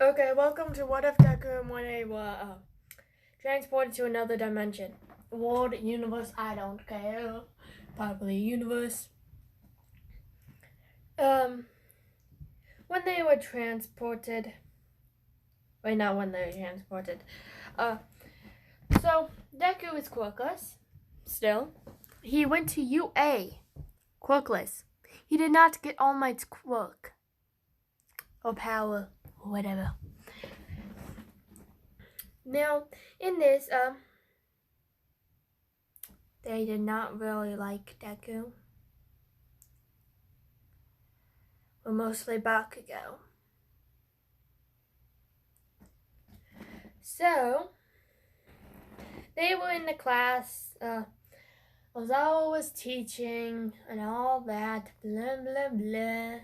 Okay, welcome to What If Deku and when they were transported to another dimension. World, universe, I don't care. Probably universe. When they were transported. Wait, not when they were transported. So Deku is quirkless. Still. He went to UA. Quirkless. He did not get All Might's quirk. Or power. Or whatever. Now, in this, they did not really like Deku. Or mostly Bakugo. So, they were in the class, Ozawa was teaching and all that, blah, blah, blah.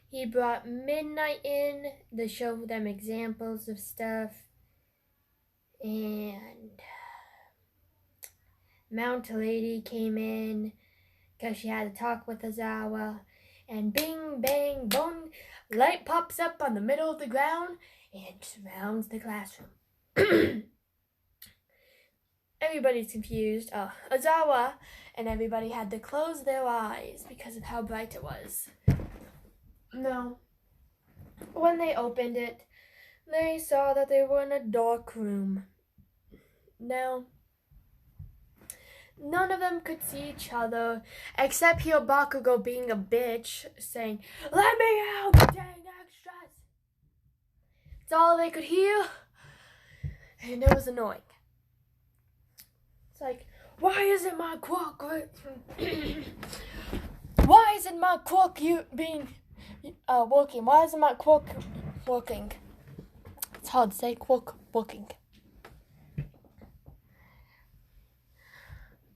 He brought Midnight in to show them examples of stuff. And Mount Lady came in because she had to talk with Ozawa. And bing, bang, boom, light pops up on the middle of the ground and surrounds the classroom. Everybody's confused. Ozawa and everybody had to close their eyes because of how bright it was. No. When they opened it, they saw that they were in a dark room. Now, none of them could see each other, except hear Bakugo being a bitch, saying, "Let me out, dang extras!" That's all they could hear, and it was annoying. It's like, why isn't my quirk why isn't my quirk working? Why isn't my quirk working? It's hard to say quirk working.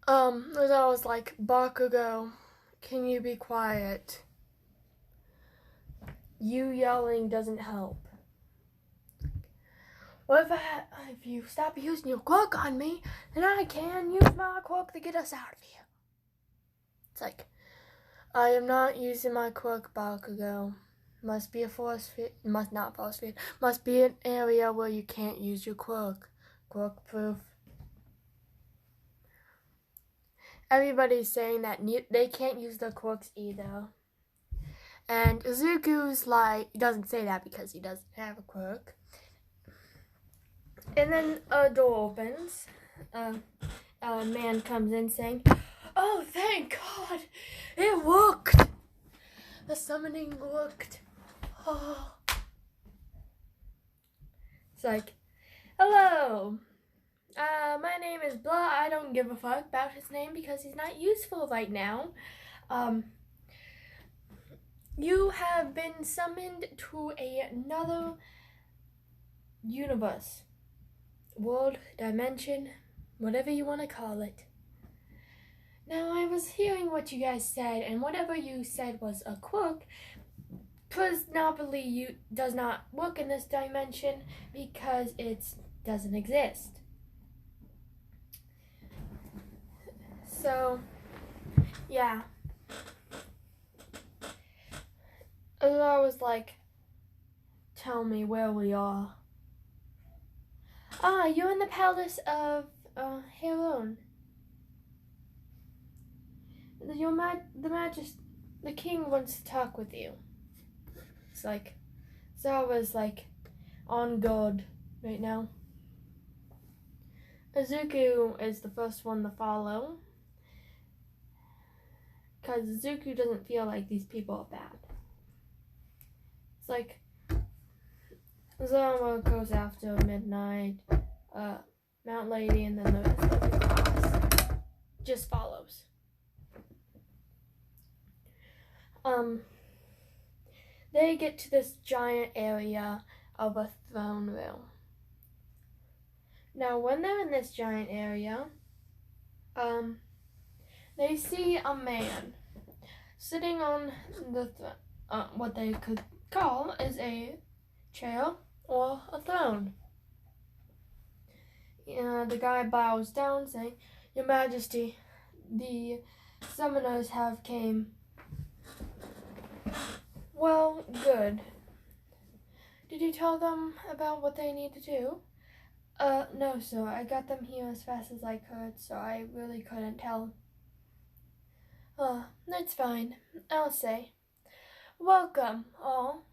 As I was like, Bakugo, can you be quiet? You yelling doesn't help. What if you stop using your quirk on me, then I can use my quirk to get us out of here. It's like, I am not using my quirk, Bakugo. Must be a force field. Must be an area where you can't use your quirk. Quirk proof. Everybody's saying that they can't use their quirks either. And Izuku's like, he doesn't say that because he doesn't have a quirk. And then a door opens. A man comes in saying, "Oh, thank God! It worked! The summoning worked." Oh. It's like, "Hello. My name is blah. I don't give a fuck about his name because he's not useful right now. You have been summoned to another universe, world, dimension, whatever you want to call it. Now, I was hearing what you guys said, and whatever you said was a quirk, presumably does not work in this dimension because it doesn't exist. So, yeah." And I was like, "Tell me where we are." "You're in the palace of Heron. The king wants to talk with you." It's like, so I was like, on guard right now. Izuku is the first one to follow, because Izuku doesn't feel like these people are bad. It's like, Zama goes after Midnight, Mount Lady, and then the rest of the class just follows. They get to this giant area of a throne room. Now, when they're in this giant area, they see a man sitting on the what they could call is a chair or a throne. The guy bows down, saying, "Your Majesty, the summoners have came." "Well, good. Did you tell them about what they need to do? No, sir. I got them here as fast as I could, so I really couldn't tell. That's fine. I'll say. Welcome, all.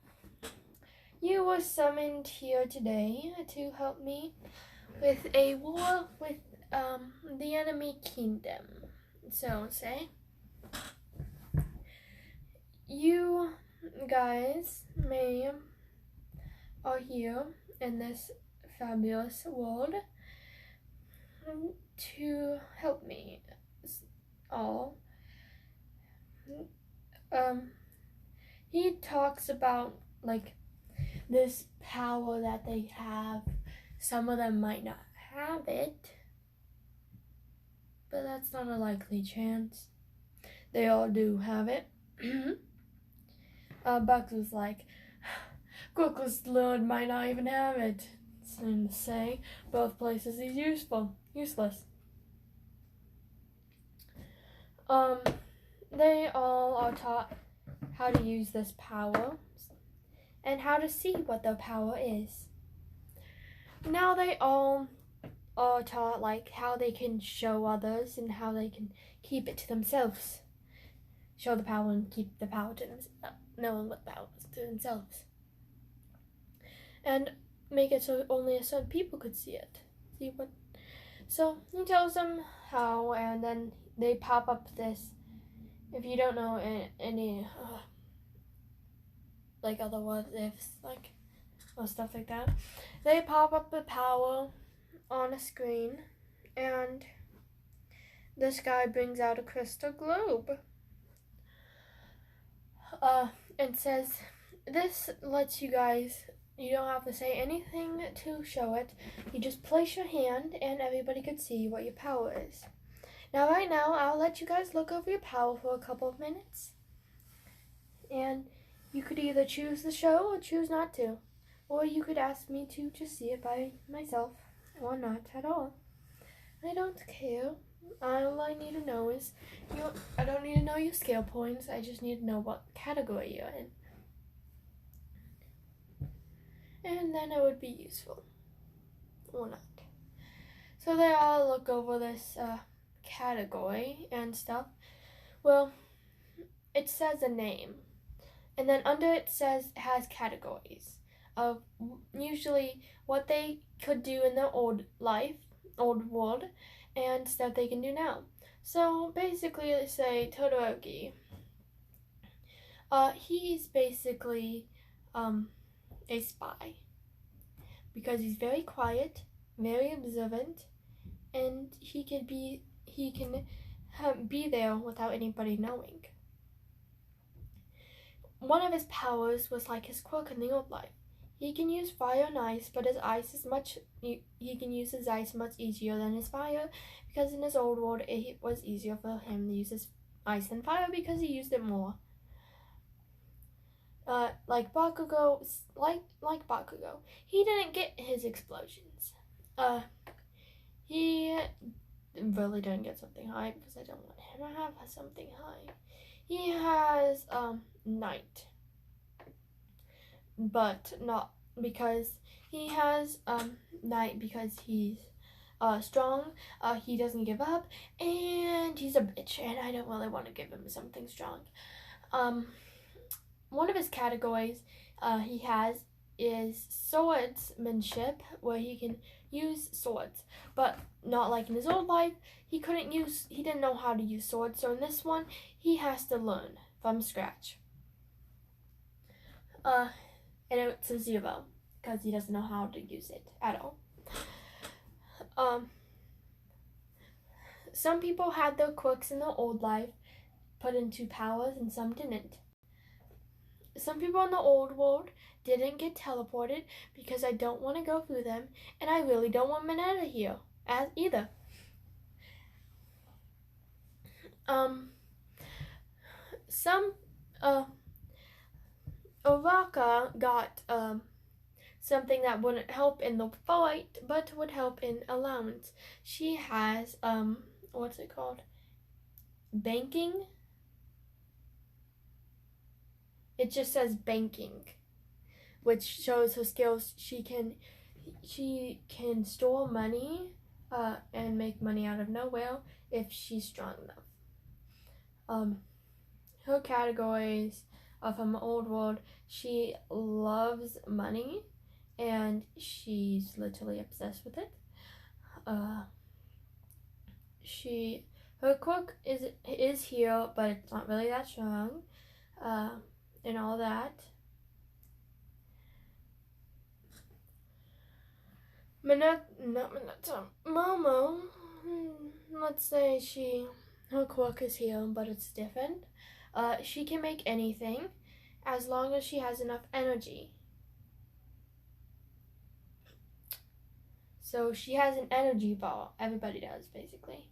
You were summoned here today to help me with a war with, the enemy kingdom. So say. You guys are here in this fabulous world to help me all. He talks about like this power that they have. Some of them might not have it, but that's not a likely chance. They all do have it. Bugs was like, Quickest Lord might not even have it. Soon to say, both places is useless. They all are taught how to use this power and how to see what the power is. Now they all are taught like how they can show others and how they can keep it to themselves. Show the power and keep the power to themselves. Knowing what power is to themselves. And make it so only a certain people could see it. So he tells them how, and then they pop up this. If you don't know any like other what ifs, like or stuff like that, they pop up the power on a screen, and this guy brings out a crystal globe. And says, this lets you guys, you don't have to say anything to show it. You just place your hand and everybody could see what your power is. Now, right now, I'll let you guys look over your power for a couple of minutes. And you could either choose the show or choose not to. Or you could ask me to just see it by myself or not at all. I don't care. All I need to know is, I don't need to know your skill points, I just need to know what category you're in. And then it would be useful. Or not. So they all look over this category and stuff. Well, it says a name. And then under it has categories of usually what they could do in their old world, and stuff they can do now. So basically, they say Todoroki. He's basically a spy because he's very quiet, very observant, and he can be there without anybody knowing. One of his powers was like his quirk in the old life. He can use fire and ice, but his ice is he can use his ice much easier than his fire, because in his old world it was easier for him to use his ice than fire because he used it more. Like Bakugo, he didn't get his explosions. He really didn't get something high because I don't want him to have something high. He has night, but not because he has night because he's strong. He doesn't give up, and he's a bitch, and I don't really want to give him something strong. One of his categories he has is swordsmanship, where he can use swords, but not like in his old life. He didn't know how to use swords, so in this one, he has to learn from scratch. And it's a 0, because he doesn't know how to use it at all. Some people had their quirks in their old life put into powers, and some didn't. Some people in the old world didn't get teleported because I don't want to go through them, and I really don't want Mineta here either. Oraka got something that wouldn't help in the fight, but would help in allowance. She has what's it called? Banking. It just says banking, which shows her skills. She can store money and make money out of nowhere if she's strong enough. Her categories are from old world. She loves money and she's literally obsessed with it. Her quirk is heal, but it's not really that strong, and all that. Momo, let's say her quirk is heal, but it's different. She can make anything as long as she has enough energy. So she has an energy ball. Everybody does, basically.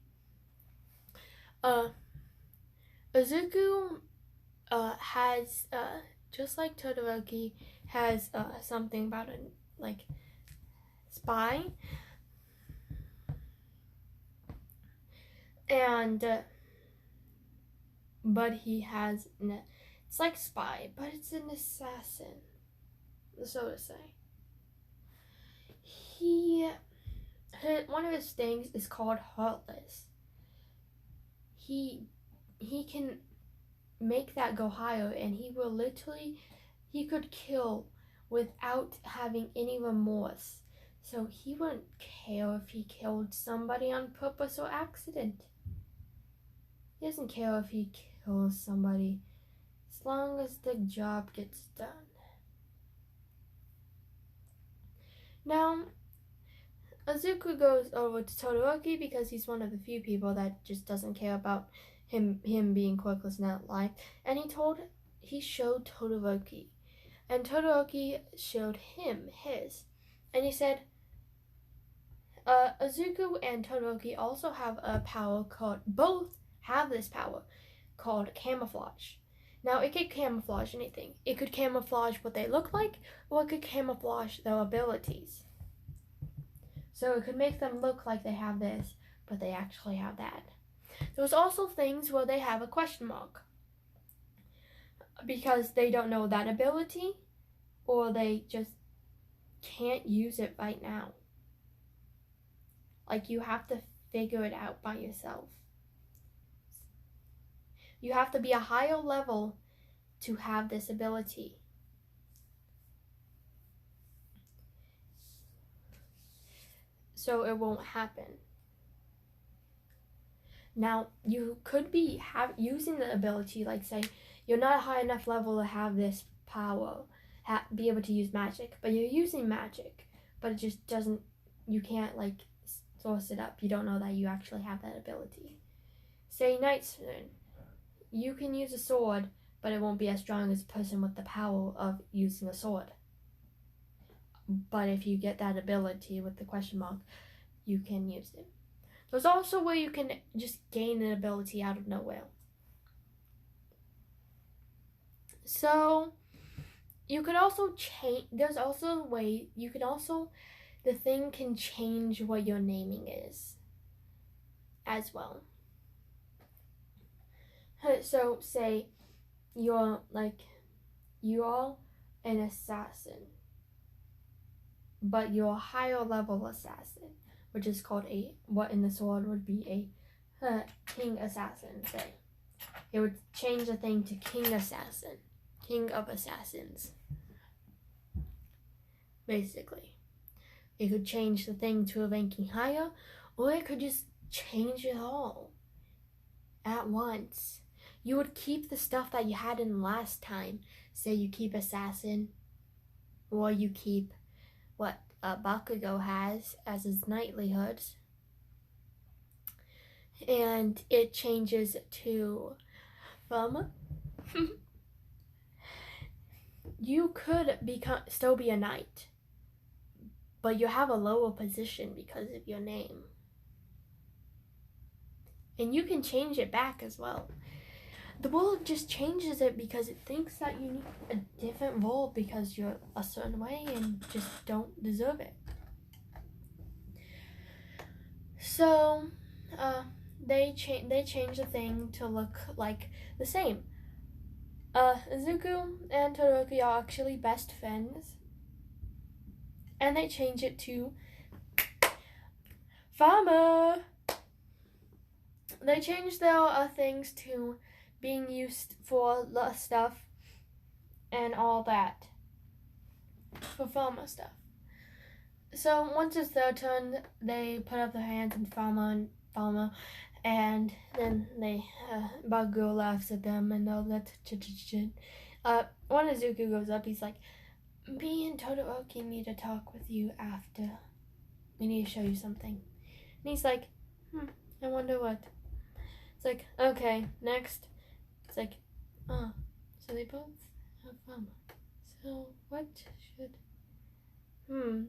Izuku has, just like Todoroki, has something about a, like, spy. And, but he has, it's like spy, but it's an assassin, so to say. One of his things is called Heartless. He can make that go higher, and he could kill without having any remorse. So he wouldn't care if he killed somebody on purpose or accident. He doesn't care if he kills somebody, as long as the job gets done. Now, Izuku goes over to Todoroki because he's one of the few people that just doesn't care about him being quirkless in that life. And he showed Todoroki. And Todoroki showed him his. And he said, Izuku and Todoroki also have a power both have this power called camouflage. Now, it could camouflage anything. It could camouflage what they look like, or it could camouflage their abilities. So it could make them look like they have this, but they actually have that. There's also things where they have a question mark, because they don't know that ability, or they just can't use it right now. Like, you have to figure it out by yourself. You have to be a higher level to have this ability. So it won't happen. Now, you could be using the ability, like, say, you're not a high enough level to have this power, be able to use magic, but you're using magic, but it just doesn't, you can't, like, source it up. You don't know that you actually have that ability. Say, Knightsman, you can use a sword, but it won't be as strong as a person with the power of using a sword. But if you get that ability with the question mark, you can use it. There's also where you can just gain an ability out of nowhere. So, you could also change, there's also a way, the thing can change what your naming is as well. So, say you're an assassin, but you're a higher level assassin, which is called what in the sword would be a king assassin, say. It would change the thing to king assassin, king of assassins. Basically. It could change the thing to a ranking higher, or it could just change it all at once. You would keep the stuff that you had in last time. Say you keep assassin, or you keep what Bakugo has as his knighthoods, and it changes to you could still be a knight, but you have a lower position because of your name, and you can change it back as well. The world just changes it because it thinks that you need a different role because you're a certain way and just don't deserve it. So, they change the thing to look like the same. Izuku and Todoroki are actually best friends, and they change it to farmer. They change their things to being used for the stuff and all that, for farmer stuff. So once it's their turn, they put up their hands in farmer, and then they, Baguo laughs at them and all that shit. When Izuku goes up, he's like, me and Todoroki need to talk with you after. We need to show you something. And he's like, I wonder what. It's like, okay, next. It's like, so they both have farmer. So what should...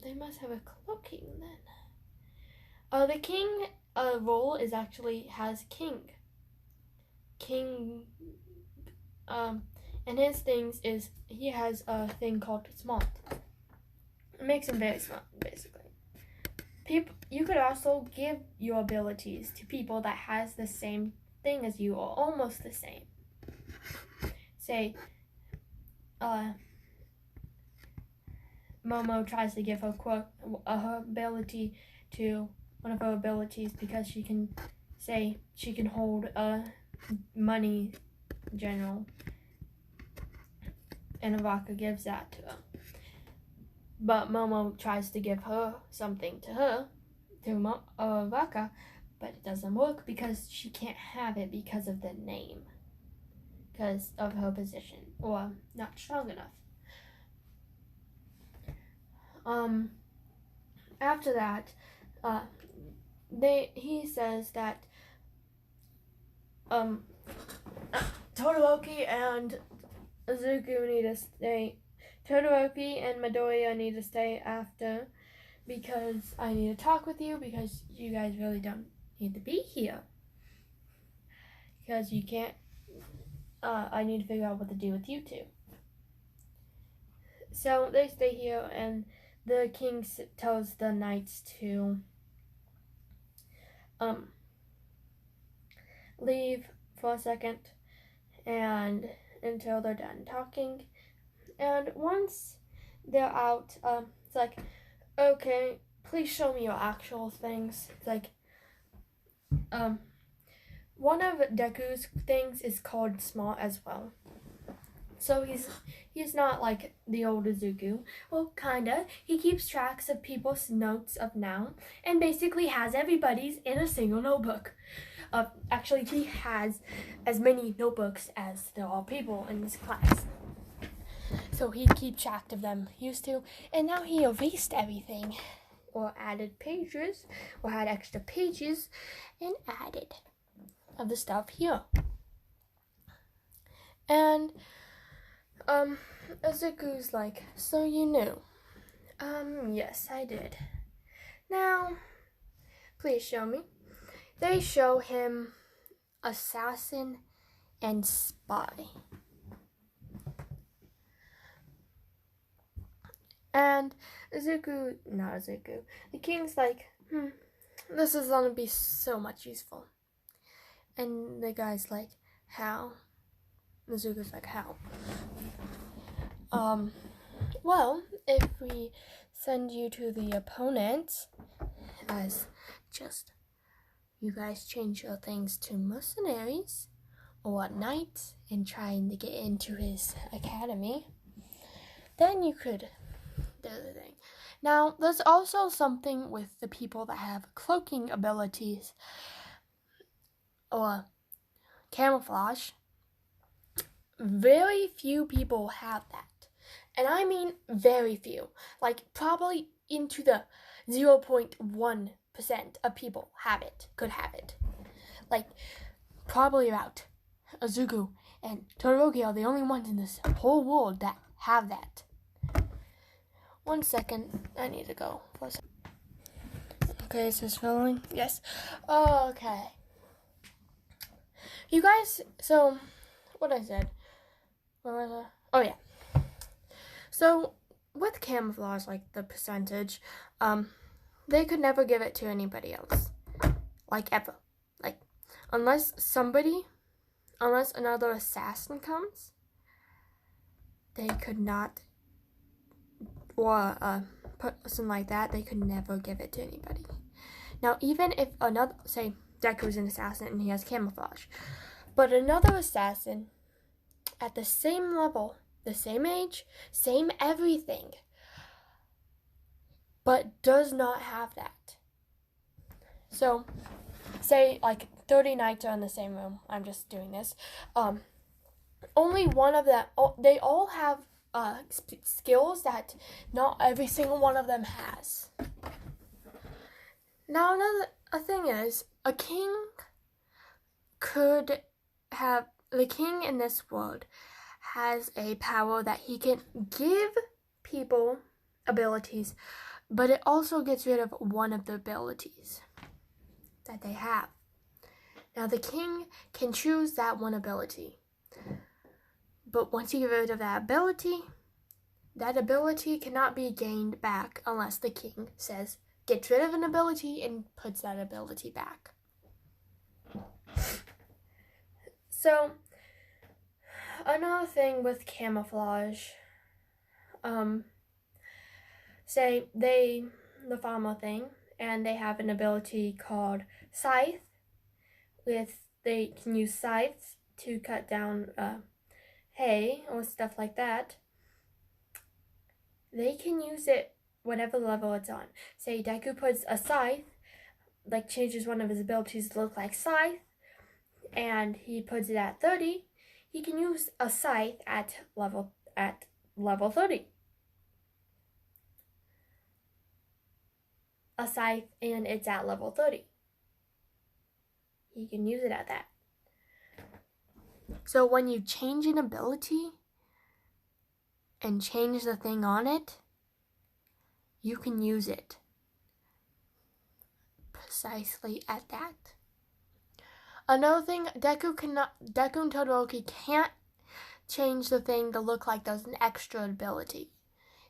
they must have a cloaking then. The king role is actually has king. King, and his things is he has a thing called smart. It makes him very smart, basically. You could also give your abilities to people that has the same thing as you or almost the same. Say, Momo tries to give her ability to one of her abilities because she can say she can hold money in general, and Avaka gives that to her. But Momo tries to give her something to her, to Avaka, but it doesn't work because she can't have it because of the name, because of her position, or not strong enough. After that, he says that Todoroki and Izuku need to stay. Todoroki and Midoriya need to stay after because I need to talk with you because you guys really don't need to be here. Because you can't, I need to figure out what to do with you two. So they stay here and the king tells the knights to leave for a second and until they're done talking. And once they're out, it's like, okay, please show me your actual things. It's like, one of Deku's things is called smart as well. So he's not like the old Izuku. Well, kinda. He keeps tracks of people's notes of now and basically has everybody's in a single notebook. Actually, he has as many notebooks as there are people in this class. So he keeps track of them, used to, and now he erased everything, or added pages, or had extra pages, and added of the stuff here. And Izuku's like, so you knew? Yes, I did. Now, please show me. They show him assassin and spy. And the king's like, this is gonna be so much useful. And the guy's like, how? Izuku's like, how? Well, if we send you to the opponent as just you guys change your things to mercenaries or knights and trying to get into his academy, then you could do the thing. Now, there's also something with the people that have cloaking abilities or camouflage. Very few people have that. And I mean very few. Like probably into the 0.1% of people could have it. Like probably about Izuku and Todoroki are the only ones in this whole world that have that. 1 second, I need to go for a second. Okay, is this filming? Yes. Okay. You guys, so what I said. What was I? Oh yeah. So with camouflage, like the percentage, they could never give it to anybody else. Like ever. Like unless another assassin comes, they could not, or a person like that, they could never give it to anybody. Now, even if another, say, Deku's an assassin and he has camouflage, but another assassin at the same level, the same age, same everything, but does not have that. So, say like 30 knights are in the same room. I'm just doing this. Only one of them, they all have skills that not every single one of them has. Now, another thing is, a king could have, the king in this world has a power that he can give people abilities, but it also gets rid of one of the abilities that they have. Now, the king can choose that one ability, but once you get rid of that ability cannot be gained back unless the king says, gets rid of an ability and puts that ability back. So, another thing with camouflage, say the farmer thing, and they have an ability called scythe. They can use scythes to cut down hay or stuff like that. They can use it whatever level it's on. Say Deku puts a scythe, like changes one of his abilities to look like scythe, and he puts it at 30. He can use a scythe at level 30. A scythe and it's at level 30. He can use it at that. So when you change an ability and change the thing on it, you can use it precisely at that. Another thing, Deku and Todoroki can't change the thing to look like there's an extra ability.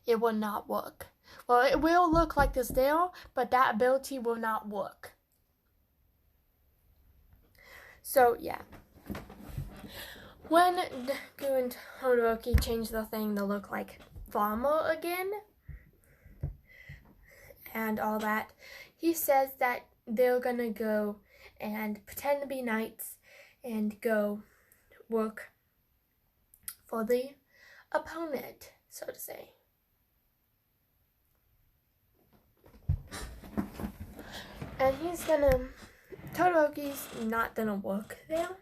It will not work. Well, it will look like there's there, but that ability will not work. So, yeah. When Deku and Todoroki change the thing to look like Farmer again, and all that, he says that they're gonna go and pretend to be knights and go work for the opponent, so to say. And Todoroki's not gonna work there,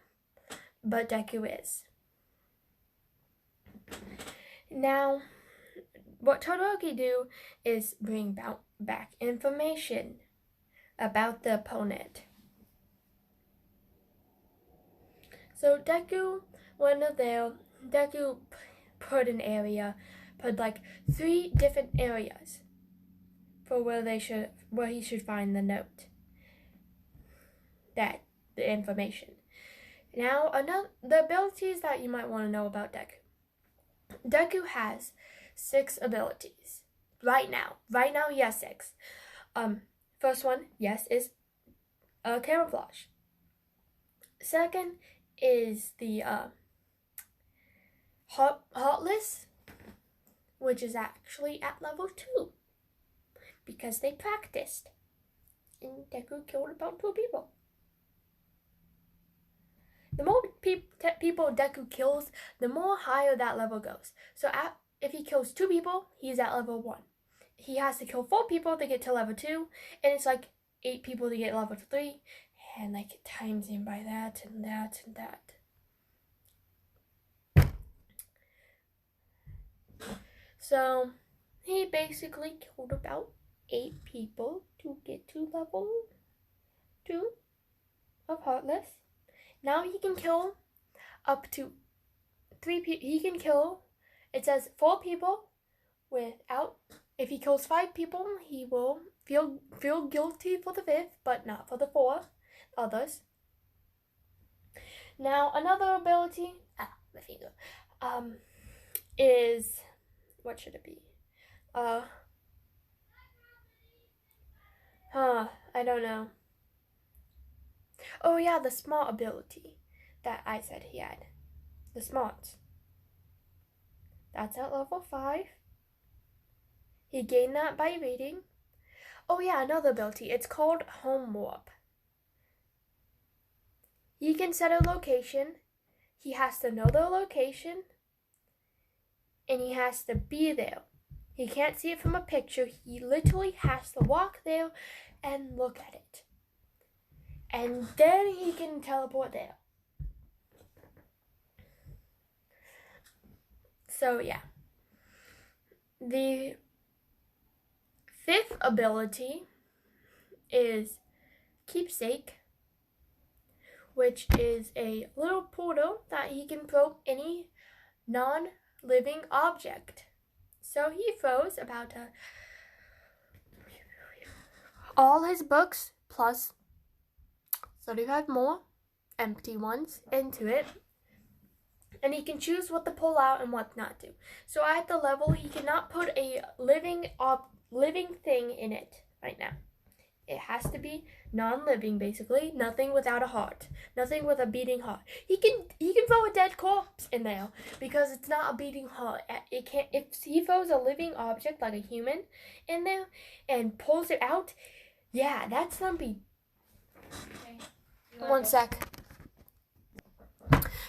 but Deku is. Now, what Todoroki do is bring back information about the opponent. So Deku went there. Deku put like 3 different areas for where he should find the note. The information. Now, the abilities that you might want to know about Deku. Deku has 6 abilities. Right now he has 6. First one, yes, is camouflage. Second is the Heartless, which is actually at level 2 because they practiced. And Deku killed about 2 people. The more people Deku kills, the more higher that level goes. So if he kills 2 people, he's at level 1. He has to kill 4 people to get to level 2, and it's like 8 people to get level 3, and like it times him by that and that and that. So he basically killed about 8 people to get to level 2 of Heartless. Now he can kill up to 3 people. He can kill, it says 4 people without, if he kills 5 people, he will feel guilty for the 5th, but not for the 4 others. Now another ability, my finger, is, what should it be? I don't know. Oh yeah, the smart ability that I said he had. The smarts. That's at level 5. He gained that by reading. Oh yeah, another ability. It's called home warp. He can set a location. He has to know the location. And he has to be there. He can't see it from a picture. He literally has to walk there and look at it. And then he can teleport there. So yeah. The fifth ability is Keepsake, which is a little portal that he can throw any non-living object. So he throws about all his books plus 35 more empty ones into it. And he can choose what to pull out and what not to. So at the level, he cannot put a living thing in it right now. It has to be non-living, basically. Nothing without a heart. Nothing with a beating heart. He can throw a dead corpse in there because it's not a beating heart. It can't. If he throws a living object like a human in there and pulls it out, yeah, that's gonna be. Okay. One sec.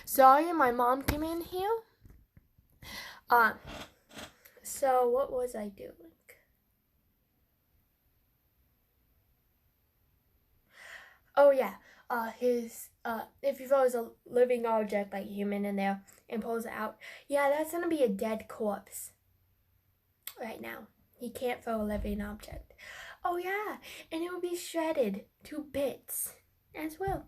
Sorry, my mom came in here. So what was I doing? Oh yeah, if he throws a living object like a human in there and pulls it out, yeah, that's gonna be a dead corpse. Right now, he can't throw a living object. Oh yeah, and it will be shredded to bits as well.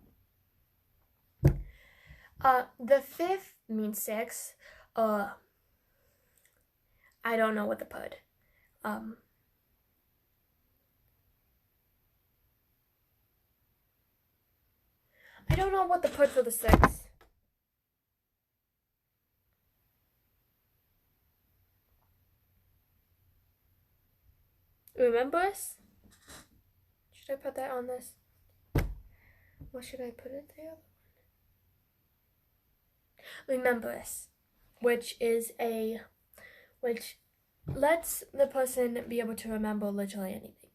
The fifth means 6. I don't know what to put. I don't know what to put for the 6. Remember us? Should I put that on this? What should I put it there? Remember us, which lets the person be able to remember literally anything.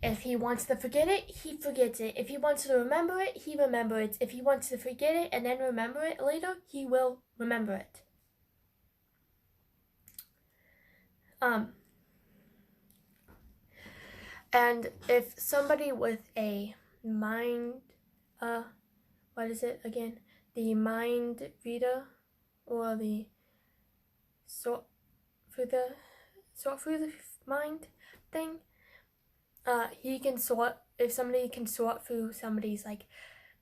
If he wants to forget it, he forgets it. If he wants to remember it, he remembers it. If he wants to forget it and then remember it later, he will remember it. And if somebody with a mind, what is it again? The mind reader, or the sort through the mind thing, he can sort. If somebody can sort through somebody's like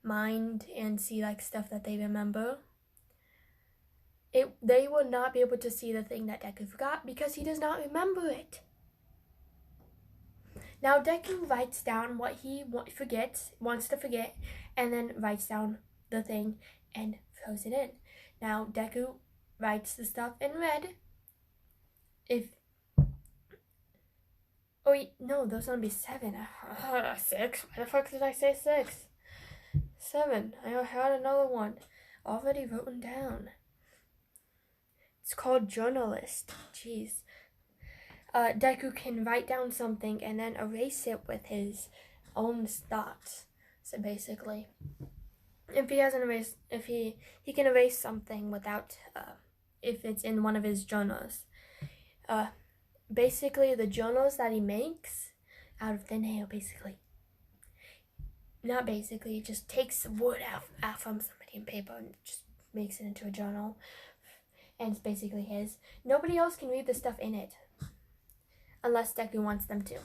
mind and see like stuff that they remember, they will not be able to see the thing that Deku forgot because he does not remember it. Now Deku writes down what he wants to forget, and then writes down the thing and throws it in. Now Deku writes the stuff in red. Oh wait, no, those gonna be 7. 6? Why the fuck did I say 6? 7. I had another one already written down. It's called journalist. Jeez. Deku can write down something and then erase it with his own thoughts. So basically, if he can erase something without, if it's in one of his journals. Basically, the journals that he makes out of thin air, basically. Not basically, he just takes the wood out from somebody in paper and just makes it into a journal. And it's basically his. Nobody else can read the stuff in it. Unless Deku wants them to.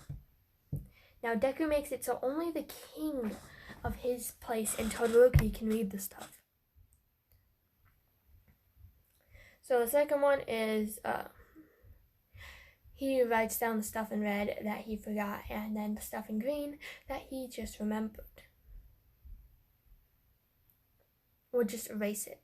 Now Deku makes it so only the king of his place in Todoroki can read the stuff. So the second one is he writes down the stuff in red that he forgot, and then the stuff in green that he just remembered. Or just erase it.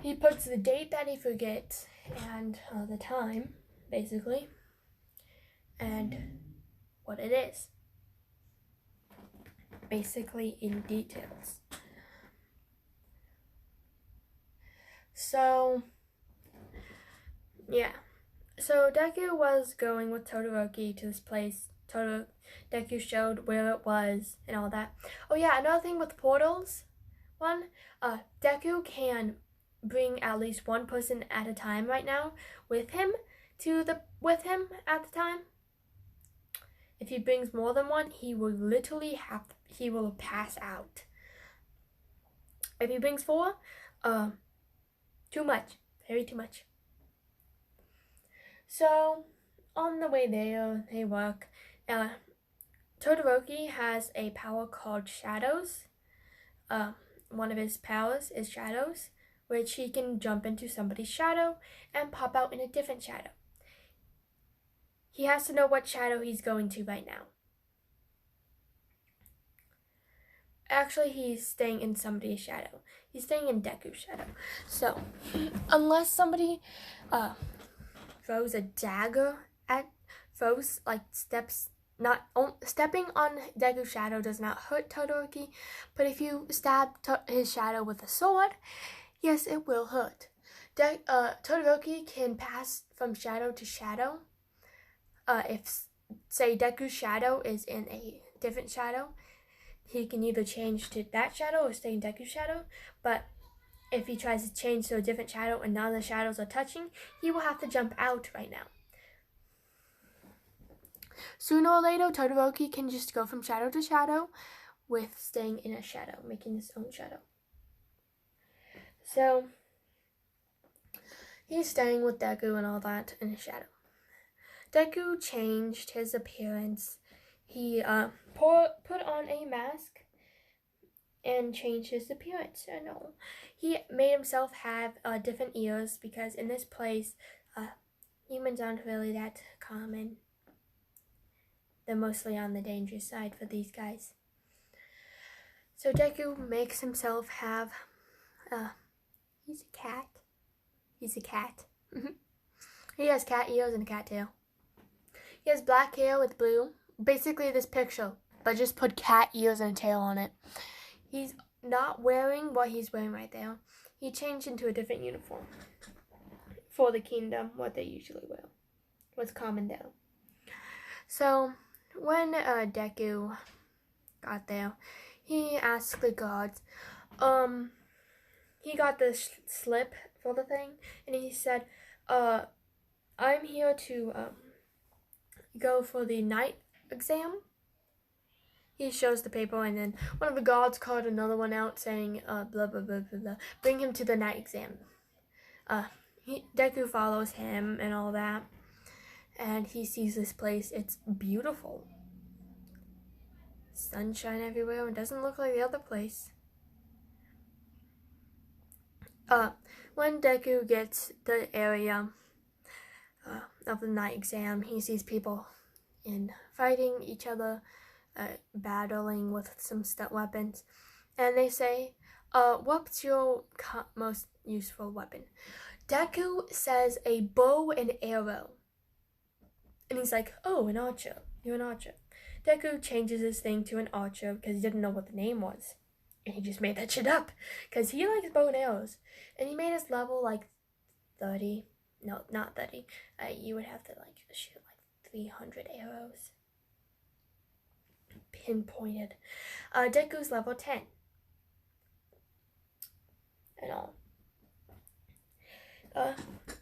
He puts the date that he forgets and the time, basically, and what it is, basically in details. So, yeah. So Deku was going with Todoroki to this place. Deku showed where it was and all that. Oh yeah, another thing with portals. Deku can bring at least one person at a time right now with him at the time. If he brings more than one, he will pass out. If he brings 4, too much, very too much. So on the way there, they work. Todoroki has a power called Shadows. One of his powers is Shadows, which he can jump into somebody's shadow and pop out in a different shadow. He has to know what shadow he's going to right now. Actually, he's staying in somebody's shadow. He's staying in Deku's shadow. So, unless somebody throws a dagger stepping on Deku's shadow does not hurt Todoroki, but if you stab his shadow with a sword, yes, it will hurt. Todoroki can pass from shadow to shadow. If, say, Deku's shadow is in a different shadow, he can either change to that shadow or stay in Deku's shadow, but if he tries to change to a different shadow and none of the shadows are touching, he will have to jump out right now. Sooner or later, Todoroki can just go from shadow to shadow with staying in a shadow, making his own shadow. So, he's staying with Deku and all that in a shadow. Deku changed his appearance. He put on a mask and changed his appearance. I know. He made himself have different ears because in this place, humans aren't really that common. They're mostly on the dangerous side for these guys. So Deku makes himself have, he's a cat. He's a cat. He has cat ears and a cat tail. He has black hair with blue. Basically this picture, but just put cat ears and a tail on it. He's not wearing what he's wearing right there. He changed into a different uniform for the kingdom, what they usually wear. What's common there. So, when Deku got there, he asked the gods, he got the slip for the thing, and he said, I'm here to go for the night exam. He shows the paper, and then one of the gods called another one out saying, blah, blah, blah, blah, blah. Bring him to the night exam. Deku follows him and all that, and he sees this place. It's beautiful. Sunshine everywhere. It doesn't look like the other place. When Deku gets the area of the night exam, he sees people fighting each other, battling with some stun weapons, and they say, what's your most useful weapon? Deku says a bow and arrow, and he's like, oh, an archer. You're an archer. Deku changes his thing to an archer because he didn't know what the name was, and he just made that shit up because he likes bow and arrows, and he made his level like 30. No, not 30. You would have to shoot 300 arrows. Pinpointed. Deku's level 10. And all.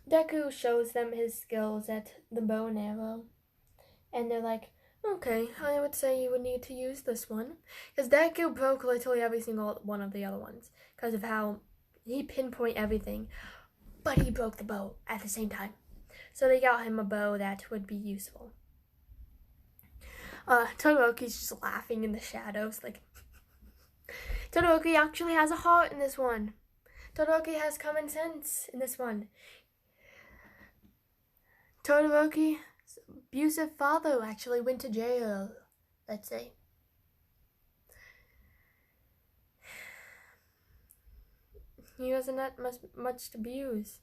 Deku shows them his skills at the bow and arrow. And they're like, okay, I would say you would need to use this one. Because Deku broke literally every single one of the other ones. Because of how he pinpoint everything. But he broke the bow at the same time. So they got him a bow that would be useful. Todoroki's just laughing in the shadows, like, Todoroki actually has a heart in this one. Todoroki has common sense in this one. Todoroki's abusive father actually went to jail, let's say. He wasn't that much to abuse.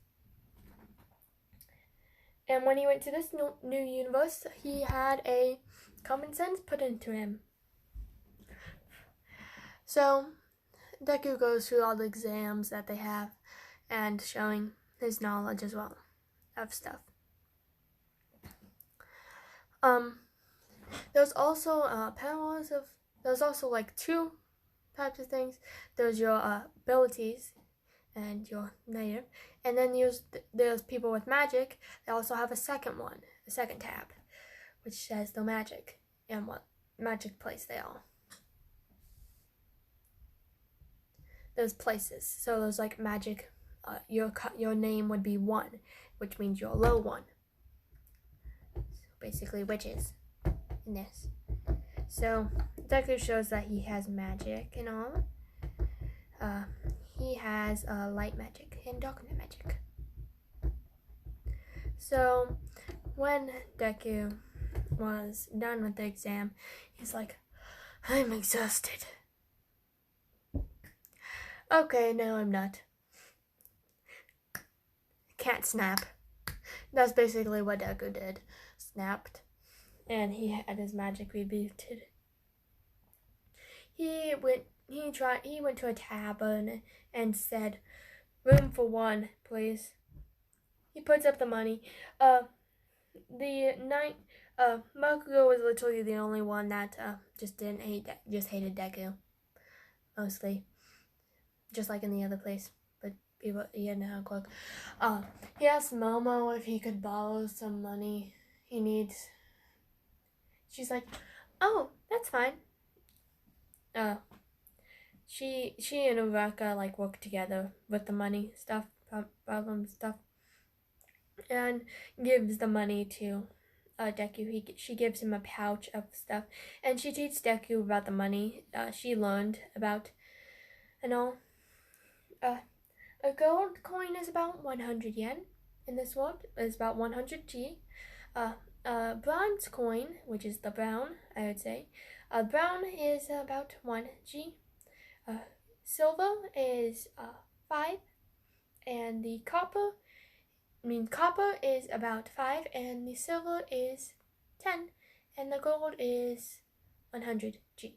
And when he went to this new universe, he had a common sense put into him. So, Deku goes through all the exams that they have, and showing his knowledge as well of stuff. There's also there's also like two types of things. There's your abilities and your native, and then there's people with magic. They also have a second tab, which says the magic and what magic place they are. Those places. So there's like magic. Your name would be 1, which means you're low 1. So basically witches in this. So Deku shows that he has magic and all. He has light magic and darkness magic. So when Deku was done with the exam, he's like, I'm exhausted. Okay, no, I'm not. Can't snap. That's basically what Deku did. Snapped. And he had his magic rebooted. He went to a tavern and said, room for 1, please. He puts up the money. Bakugo was literally the only one that just hated Deku. Mostly. Just like in the other place. But people, he had no cloak. He asked Momo if he could borrow some money. She's like, oh, that's fine. She and Uraka like work together with the money stuff, problem stuff, and gives the money to Deku. She gives him a pouch of stuff, and she teaches Deku about the money she learned about, and all. A gold coin is about 100 yen in this world. Is about 100 G. Bronze coin, which is the brown, I would say. Brown is about 1 G. Silver is 5, and the copper is about 5, and the silver is 10, and the gold is 100 G.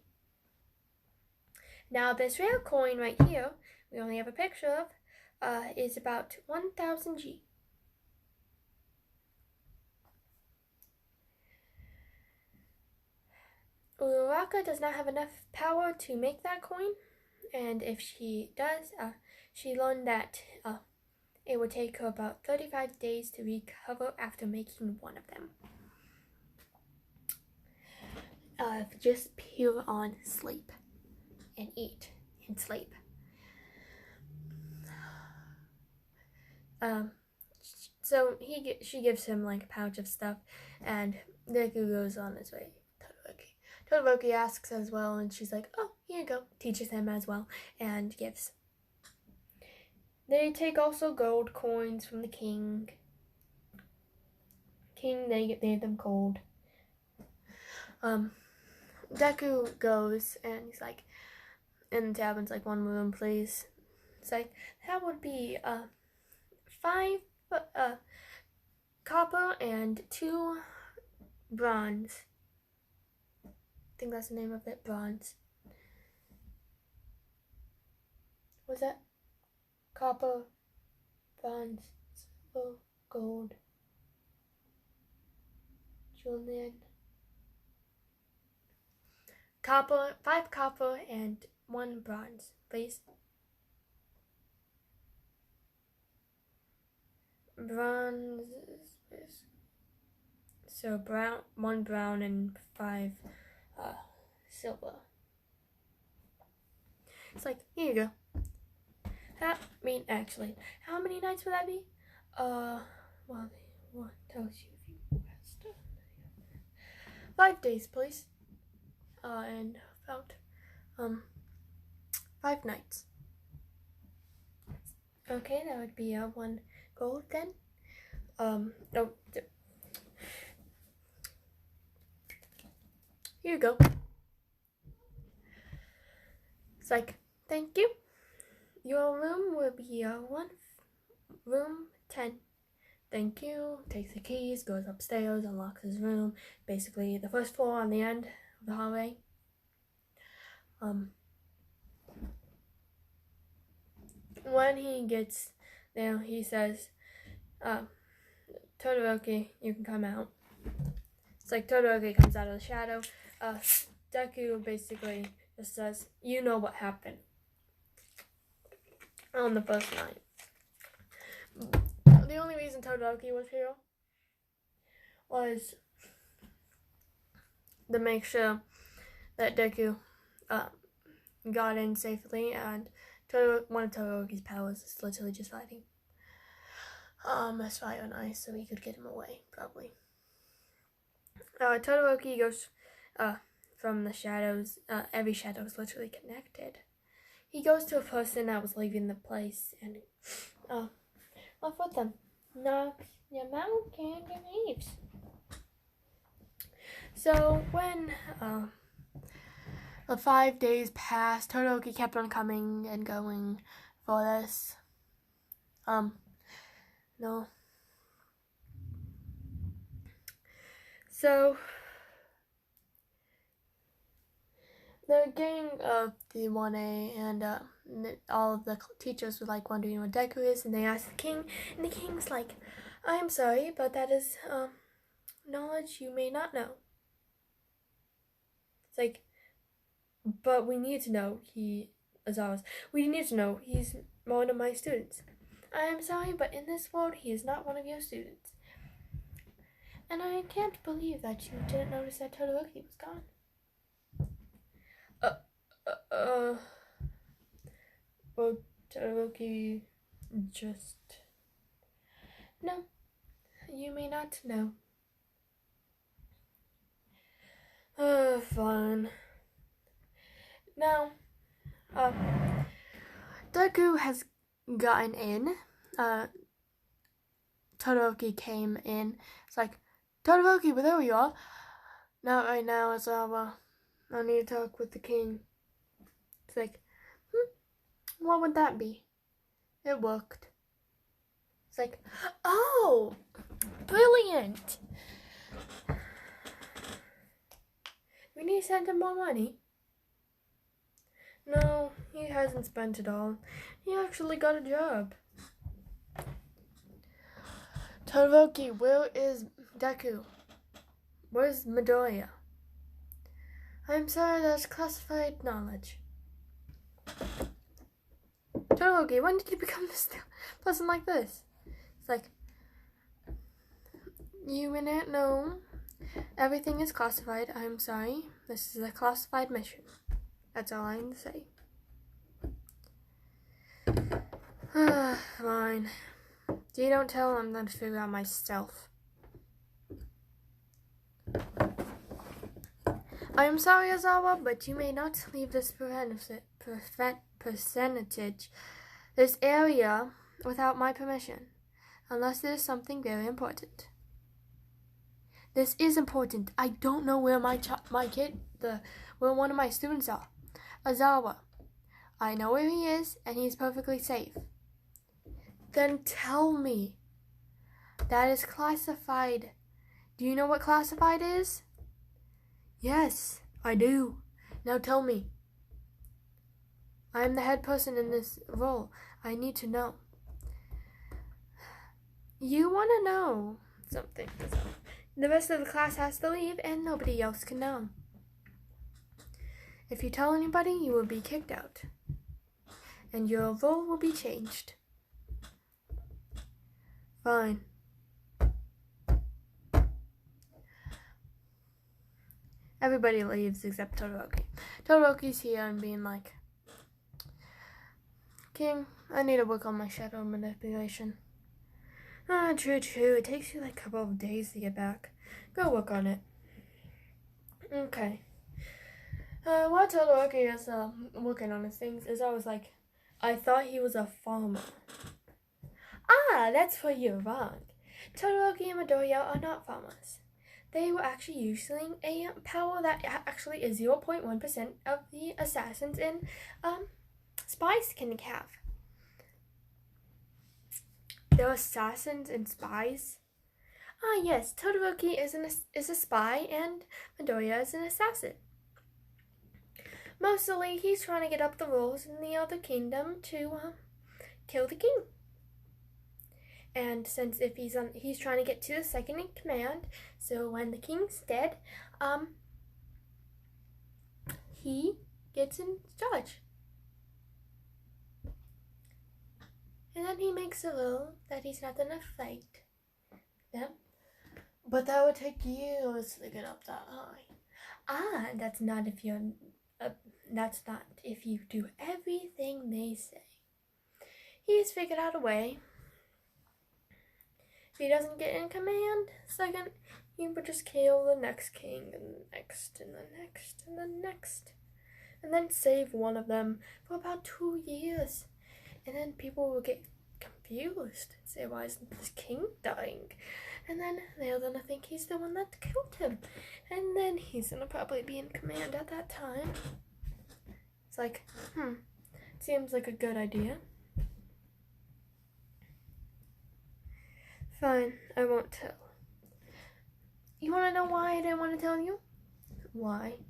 Now this rare coin right here, we only have a picture of, is about 1,000 G. Uraka does not have enough power to make that coin, and if she does, she learned that it would take her about 35 days to recover after making one of them. Just pure on sleep and eat and sleep. So she gives him like a pouch of stuff, and Deku goes on his way. Todoroki asks as well, and she's like, oh, here you go. Teaches him as well, and gives. They take also gold coins from the king. They gave them gold. Deku goes, and he's like, in the tavern's like, 1 room, please. It's like, that would be 5 copper and 2 bronze. I think that's the name of it, bronze. Was that copper, bronze, silver, gold, Julian? Copper, 5 copper and 1 bronze, please. Bronze. So 1 brown and 5 silver. It's like, here you go. Actually, how many nights would that be? Well, what tells you if you passed 5 days, please. And about 5 nights. Okay, that would be 1 gold then. No. Here you go. It's like, thank you. Your room will be room 10. Thank you. Takes the keys, goes upstairs, unlocks his room. Basically, the first floor on the end of the hallway. When he gets Now he says, Todoroki, you can come out. It's like Todoroki comes out of the shadow. Deku basically just says, you know what happened on the first night. The only reason Todoroki was here was to make sure that Deku got in safely, and one of Todoroki's powers is literally just fighting. As fire on ice, so he could get him away, probably. Todoroki goes from the shadows. Every shadow is literally connected. He goes to a person that was leaving the place and left with them. Knocks your mouth and leaves. So when the 5 days passed, Todoroki kept on coming and going for this. No. So the gang of the 1A and all of the teachers were like wondering what Deku is, and they asked the king, and the king's like, I'm sorry, but that is knowledge you may not know. It's like, but we need to know we need to know he's one of my students. I am sorry, but in this world, he is not one of your students. And I can't believe that you didn't notice that Todoroki was gone. Well, Todoroki just... No, you may not know. Fine. Now, Deku has gotten in. Todoroki came in. It's like, Todoroki, but there you are. Not right now, Azawa. I need to talk with the king. It's like, what would that be? It worked. It's like, oh, brilliant. We need to send him more money. No, he hasn't spent it all. He actually got a job. Todoroki, where is Deku? Where's Midoriya? I'm sorry, that's classified knowledge. Todoroki, when did you become this person like this? It's like, you may not know. Everything is classified. I'm sorry. This is a classified mission. That's all I can say. Fine. If you don't tell, I'm going to figure out myself. I am sorry, Azawa, but you may not leave this this area without my permission, unless it is something very important. This is important. I don't know where where one of my students are. Azawa. I know where he is, and he's perfectly safe. Then tell me. That is classified. Do you know what classified is? Yes, I do. Now tell me. I am the head person in this role. I need to know. You want to know something. The rest of the class has to leave, and nobody else can know. If you tell anybody, you will be kicked out. And your role will be changed. Fine. Everybody leaves except Todoroki. Todoroki's here and being like, King, I need to work on my shadow manipulation. True. It takes you like a couple of days to get back. Go work on it. Okay. While Todoroki is working on his things, is always like, I thought he was a farmer. That's where you're wrong. Todoroki and Midoriya are not farmers. They were actually using a power that actually is 0.1% of the assassins and spies can have. They're assassins and spies? Yes, Todoroki is a spy and Midoriya is an assassin. Mostly, he's trying to get up the rules in the other kingdom to kill the king. And since if he's trying to get to the second in command, so when the king's dead, he gets in charge. And then he makes a rule that he's not gonna fight them. But that would take years to get up that high. That's not if you do everything they say. He's figured out a way. If he doesn't get in command, second, he would just kill the next king and the next and the next and the next. And then save one of them for about 2 years. And then people will get confused and say, why isn't this king dying? And then they're gonna think he's the one that killed him. And then he's gonna probably be in command at that time. It's like, seems like a good idea. Fine, I won't tell. You wanna know why I didn't want to tell you? Why?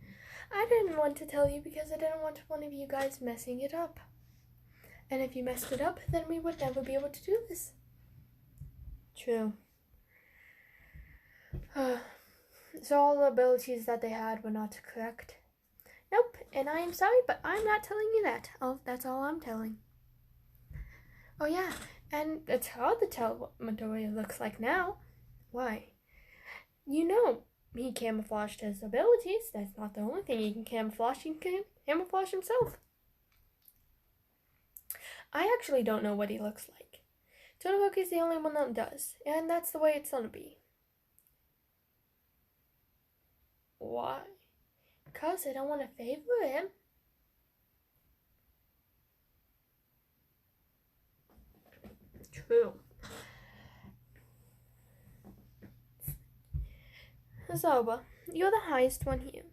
I didn't want to tell you because I didn't want one of you guys messing it up. And if you messed it up, then we would never be able to do this. True. So all the abilities that they had were not correct. Nope, and I am sorry, but I'm not telling you that. Oh, that's all I'm telling. Oh yeah, and it's hard to tell what Midoriya looks like now. Why? You know, he camouflaged his abilities. That's not the only thing he can camouflage. He can camouflage himself. I actually don't know what he looks like. Todoroki's the only one that does, and that's the way it's gonna be. Why? Because I don't want to favor him. True. Zoba, you're the highest one here.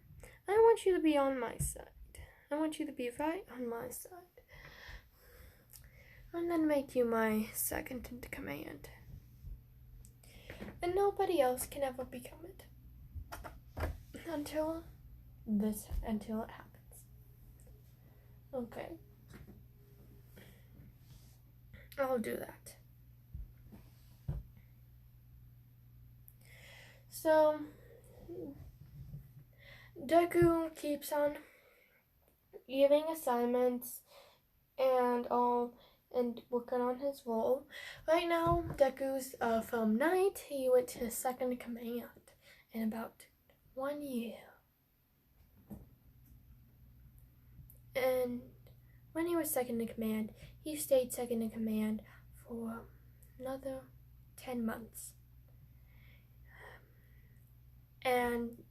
I want you to be on my side. I want you to be right on my side. And then make you my second in command. And nobody else can ever become it. Until it happens. Okay. I'll do that. So, Deku keeps on giving assignments and working on his role. Right now, Deku's from night, he went to second in command in about 1 year. And when he was second in command, he stayed second in command for another 10 months. And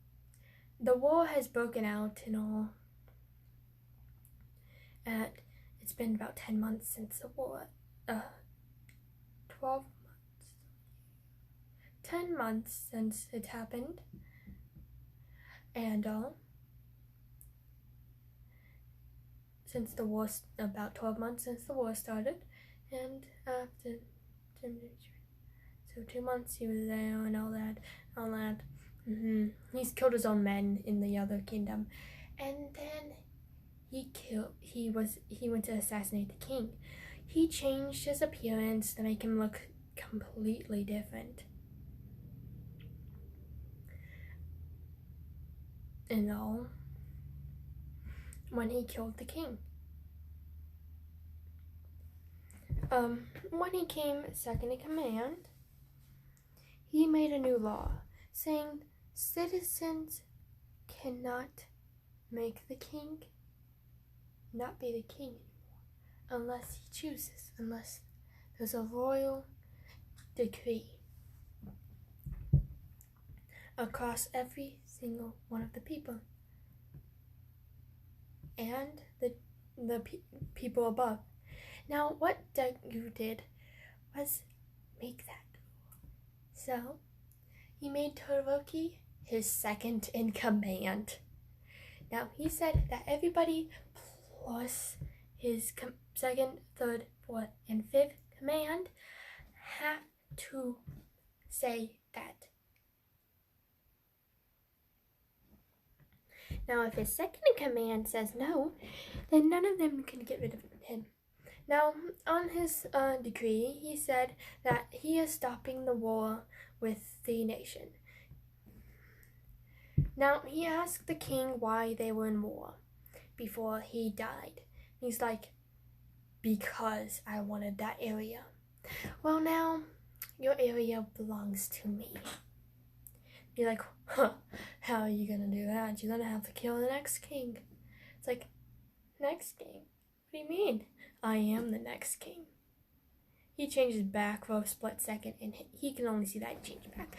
the war has broken out and all. And it's been about 10 months since the war. 12 months. 10 months since it happened. And since the war, about 12 months since the war started. And after, so 2 months he was there and all that. He's killed his own men in the other kingdom. And then he went to assassinate the king. He changed his appearance to make him look completely different. And all. When he killed the king. When he came second in command, he made a new law saying citizens cannot make the king not be the king anymore unless he chooses, unless there's a royal decree across every single one of the people and the people above. Now, what Deku did was make that. So, he made Todoroki his second in command. Now, he said that everybody plus his second, third, fourth, and fifth command have to say that. Now, if his second in command says no, then none of them can get rid of him. Now, on his decree, he said that he is stopping the war with the nation. Now, he asked the king why they were in war before he died. He's like, because I wanted that area. Well, now, your area belongs to me. You're like, huh, how are you gonna do that? You're gonna have to kill the next king. It's like, next king? What do you mean? I am the next king. He changes back for a split second, and he can only see that change back.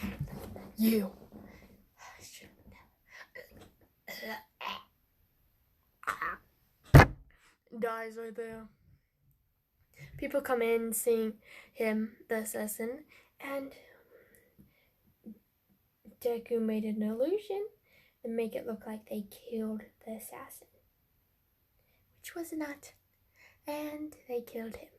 You. Dies right there. People come in seeing him, the assassin, and Deku made an illusion and make it look like they killed the assassin, which was not, and they killed him.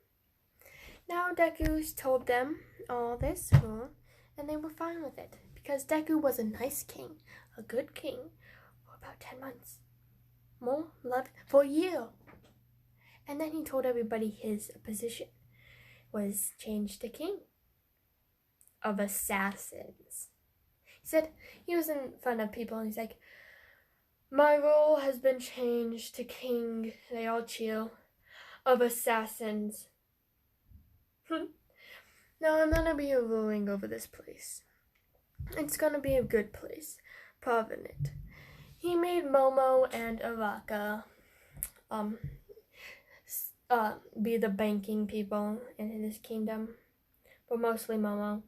Now Deku's told them all this rule, and they were fine with it, because Deku was a nice king, a good king, for about 10 months. More, 11, for a year. And then he told everybody his position was changed to king of assassins. He said, he was in front of people and he's like, my role has been changed to king, they all cheer, of assassins. Now I'm gonna be ruling over this place. It's gonna be a good place, prominent. He made Momo and Araka be the banking people in his kingdom, but mostly Momo.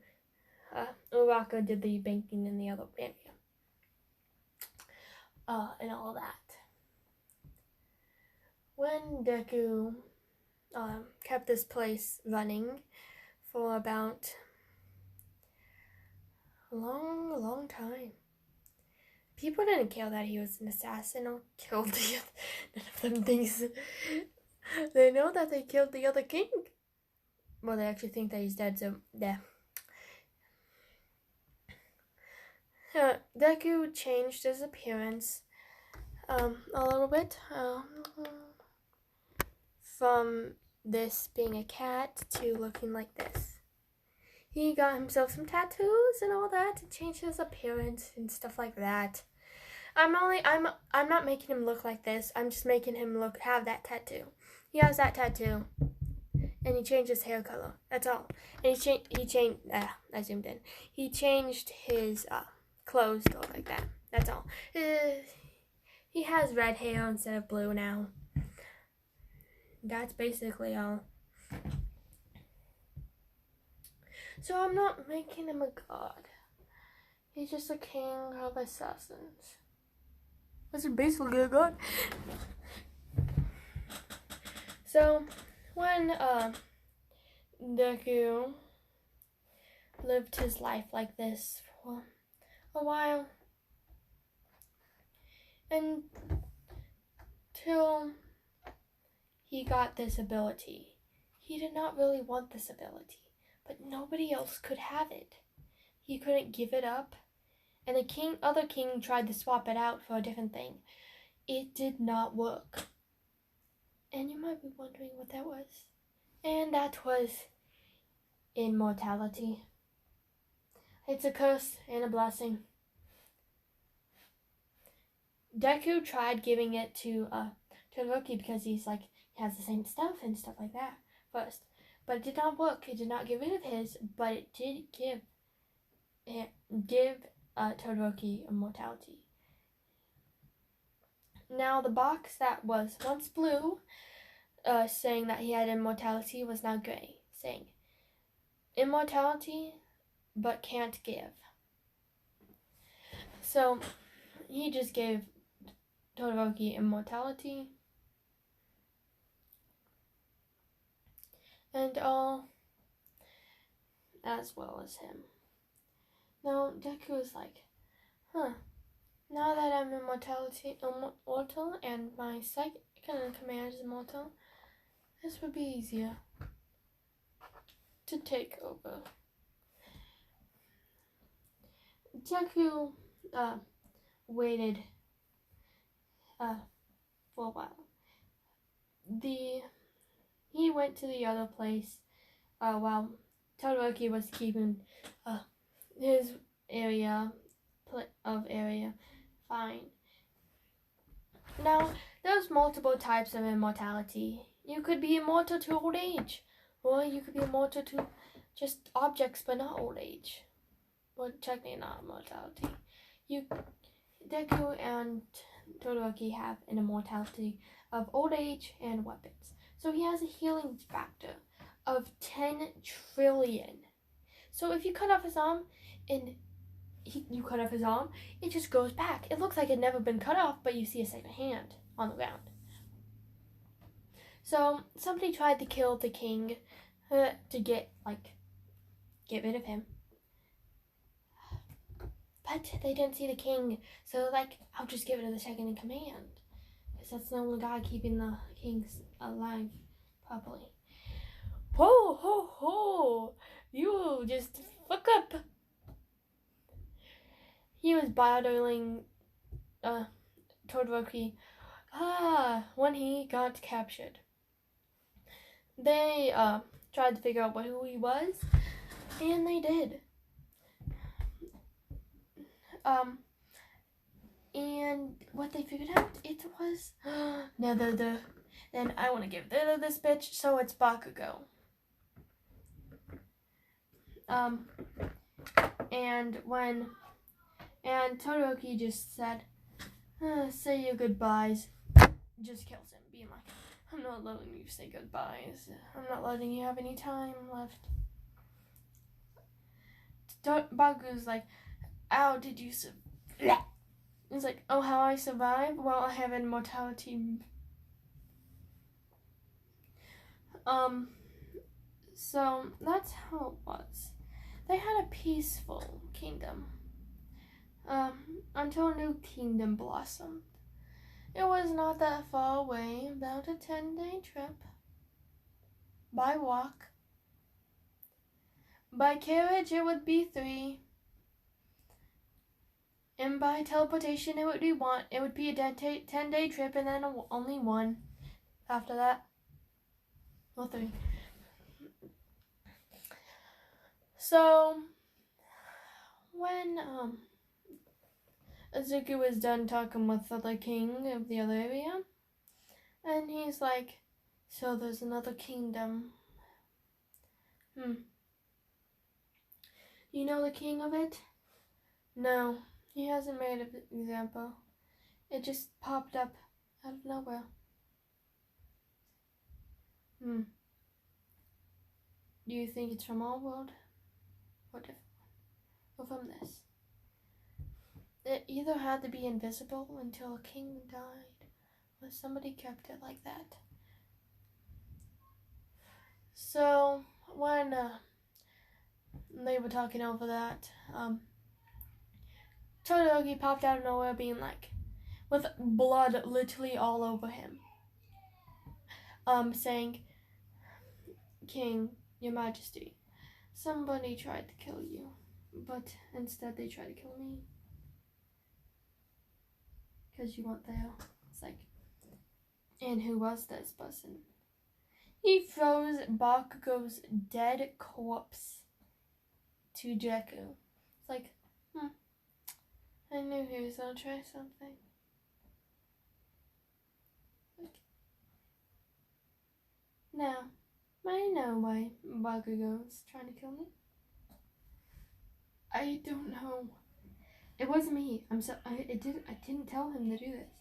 Araka did the banking in the other area, and all that. When Deku kept this place running for about a long time. People didn't care that he was an assassin or killed the none of them things. They know that they killed the other king. Well, they actually think that he's dead, so yeah. Deku changed his appearance a little bit from this being a cat to looking like this. He got himself some tattoos and all that to change his appearance and stuff like that. I'm not making him look like this. I'm just making him have that tattoo. He has that tattoo, and he changed his hair color. That's all. And I zoomed in. He changed his clothes to look like that. That's all. He has red hair instead of blue now. That's basically all. So I'm not making him a god. He's just a king of assassins. That's basically a god. So when Deku lived his life like this for a while, until he got this ability. He did not really want this ability, but nobody else could have it. He couldn't give it up, and the other king tried to swap it out for a different thing. It did not work. And you might be wondering what that was. And that was immortality. It's a curse and a blessing. Deku tried giving it to Todoroki because he has the same stuff and stuff like that first. But it did not work. It did not get rid of his, but it did give Todoroki immortality. Now the box that was once blue, saying that he had immortality, was now gray, saying immortality but can't give. So he just gave Todoroki immortality and all, as well as him. Now Deku was like, now that I'm immortal and my second command is immortal, this would be easier to take over. Deku waited for a while. He he went to the other place while Todoroki was keeping his area fine. Now, there's multiple types of immortality. You could be immortal to old age, or you could be immortal to just objects but not old age. Well, technically not immortality. Deku and Todoroki have an immortality of old age and weapons. So he has a healing factor of 10 trillion. So if you cut off his arm and you cut off his arm, it just goes back. It looks like it never been cut off, but you see a second hand on the ground. So somebody tried to kill the king to get rid of him. But they didn't see the king, so I'll just give it to the second in command. Because that's the only guy keeping the kings alive properly. Ho, ho, ho! You just fuck up! He was battling Todoroki when he got captured. They tried to figure out who he was, and they did. And what they figured out, it was then I want to give this bitch, so it's Bakugo. And Todoroki just said, say your goodbyes, just kills him, being like, I'm not letting you say goodbyes, I'm not letting you have any time left. Bakugo's like, how did you survive? He's like, oh, how I survived? Well, I have immortality. So that's how it was. They had a peaceful kingdom. Until a new kingdom blossomed. It was not that far away, about a 10-day trip. By walk. By carriage, it would be 3. And by teleportation, it would be 1. It would be a 10-day trip, and then only 1 after that. Well, 3. So, when Izuku was done talking with the king of the other area, and he's like, so there's another kingdom. You know the king of it? No, he hasn't made an example. It just popped up out of nowhere. Do you think it's from our world? Or different? Or from this? It either had to be invisible until a king died, or somebody kept it like that. So, when they were talking over that, Todoroki popped out of nowhere being like, with blood literally all over him, saying, King, your majesty, somebody tried to kill you, but instead they tried to kill me. Because you weren't there. It's like, and who was this person? He throws Bakugo's dead corpse to Deku. It's like, I knew he was gonna try something. Now, I know why Bakugo's trying to kill me. I don't know. It wasn't me. I didn't tell him to do this.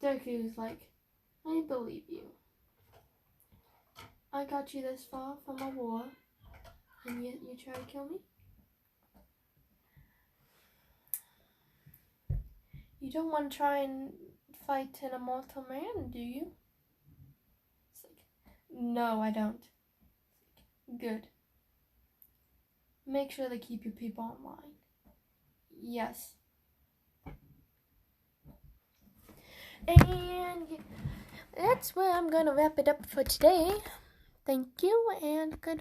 Deku's like, I believe you. I got you this far from a war, and yet you try to kill me? You don't want to try and fight an immortal man, do you? It's like, no, I don't. Good. Make sure to keep your people online. Yes. And that's where I'm going to wrap it up for today. Thank you and goodbye.